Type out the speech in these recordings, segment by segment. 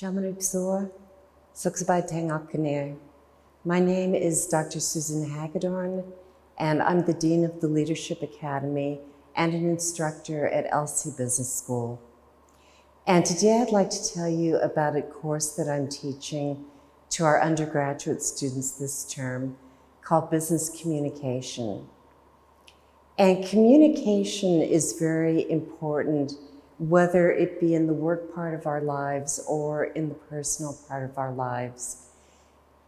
Chamanuksoa, Suksbai Tangakane. My name is Dr. Susan Hagedorn, and I'm the Dean of the Leadership Academy and an instructor at Elsie Business School. And today I'd like to tell you about a course that I'm teaching to our undergraduate students this term called Business Communication. And communication is very important, whether it be in the work part of our lives or in the personal part of our lives,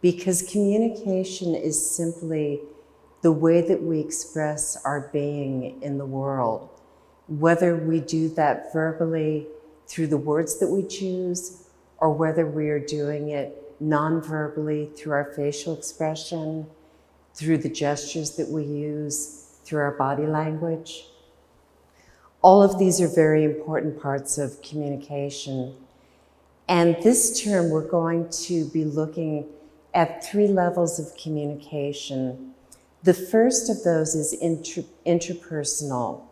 because communication is simply the way that we express our being in the world, whether we do that verbally through the words that we choose, or whether we are doing it non-verbally through our facial expression, through the gestures that we use, through our body language. All of these are very important parts of communication. And this term, we're going to be looking at 3 levels of communication. The first of those is interpersonal,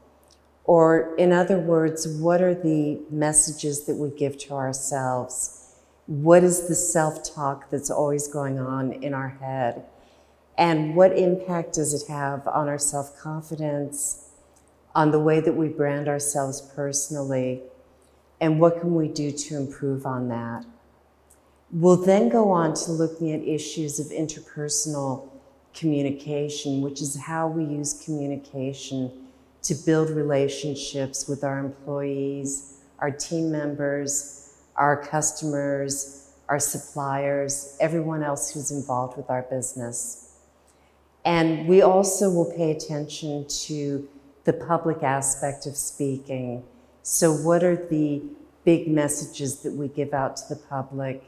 or in other words, what are the messages that we give to ourselves? What is the self-talk that's always going on in our head? And what impact does it have on our self-confidence, on the way that we brand ourselves personally, and what can we do to improve on that? We'll then go on to looking at issues of interpersonal communication, which is how we use communication to build relationships with our employees, our team members, our customers, our suppliers, everyone else who's involved with our business. And we also will pay attention to the public aspect of speaking. So what are the big messages that we give out to the public,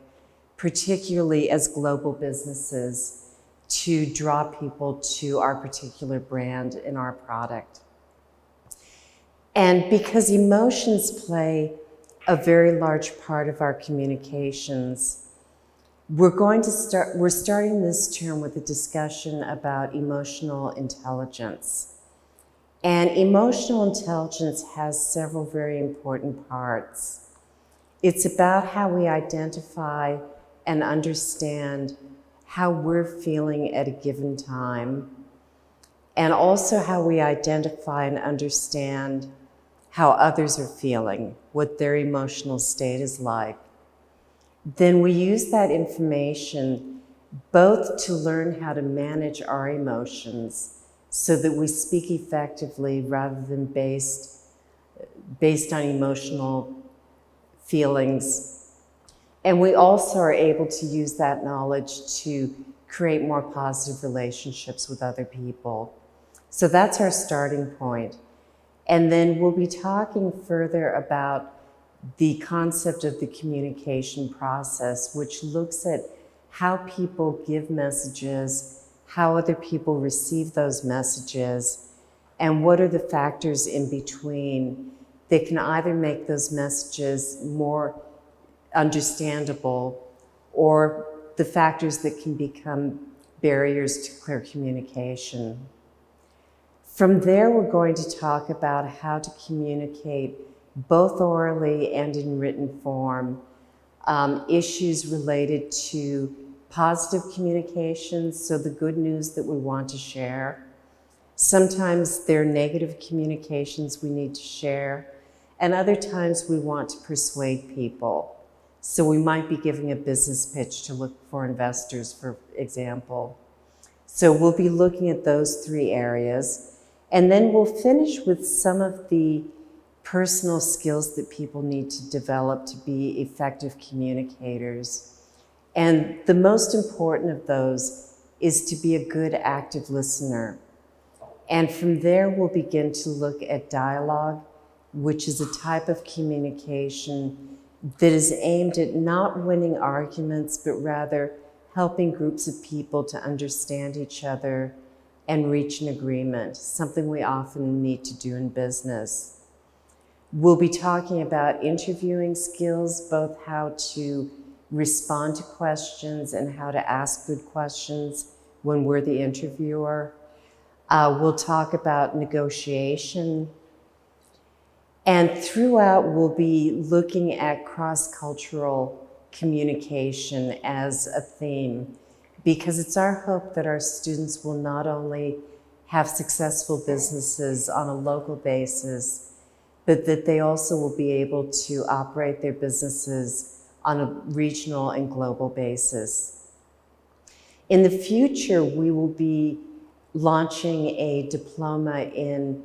particularly as global businesses, to draw people to our particular brand and our product? And because emotions play a very large part of our communications, we're starting this term with a discussion about emotional intelligence. And emotional intelligence has several very important parts. It's about how we identify and understand how we're feeling at a given time, and also how we identify and understand how others are feeling, what their emotional state is like. Then we use that information both to learn how to manage our emotions so that we speak effectively rather than based on emotional feelings. And we also are able to use that knowledge to create more positive relationships with other people. So that's our starting point. And then we'll be talking further about the concept of the communication process, which looks at how people give messages, how other people receive those messages, and what are the factors in between that can either make those messages more understandable or the factors that can become barriers to clear communication. From there, we're going to talk about how to communicate both orally and in written form, issues related to positive communications, so the good news that we want to share. Sometimes there are negative communications we need to share, and other times we want to persuade people. So we might be giving a business pitch to look for investors, for example. So we'll be looking at those 3 areas, and then we'll finish with some of the personal skills that people need to develop to be effective communicators. And the most important of those is to be a good active listener. And from there, we'll begin to look at dialogue, which is a type of communication that is aimed at not winning arguments, but rather helping groups of people to understand each other and reach an agreement, something we often need to do in business. We'll be talking about interviewing skills, both how to respond to questions and how to ask good questions when we're the interviewer. We'll talk about negotiation. And throughout, we'll be looking at cross-cultural communication as a theme, because it's our hope that our students will not only have successful businesses on a local basis, but that they also will be able to operate their businesses on a regional and global basis. In the future, we will be launching a diploma in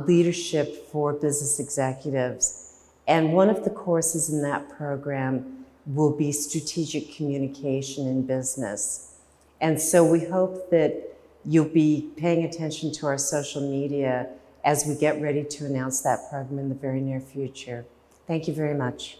leadership for business executives. And one of the courses in that program will be strategic communication in business. And so we hope that you'll be paying attention to our social media as we get ready to announce that program in the very near future. Thank you very much.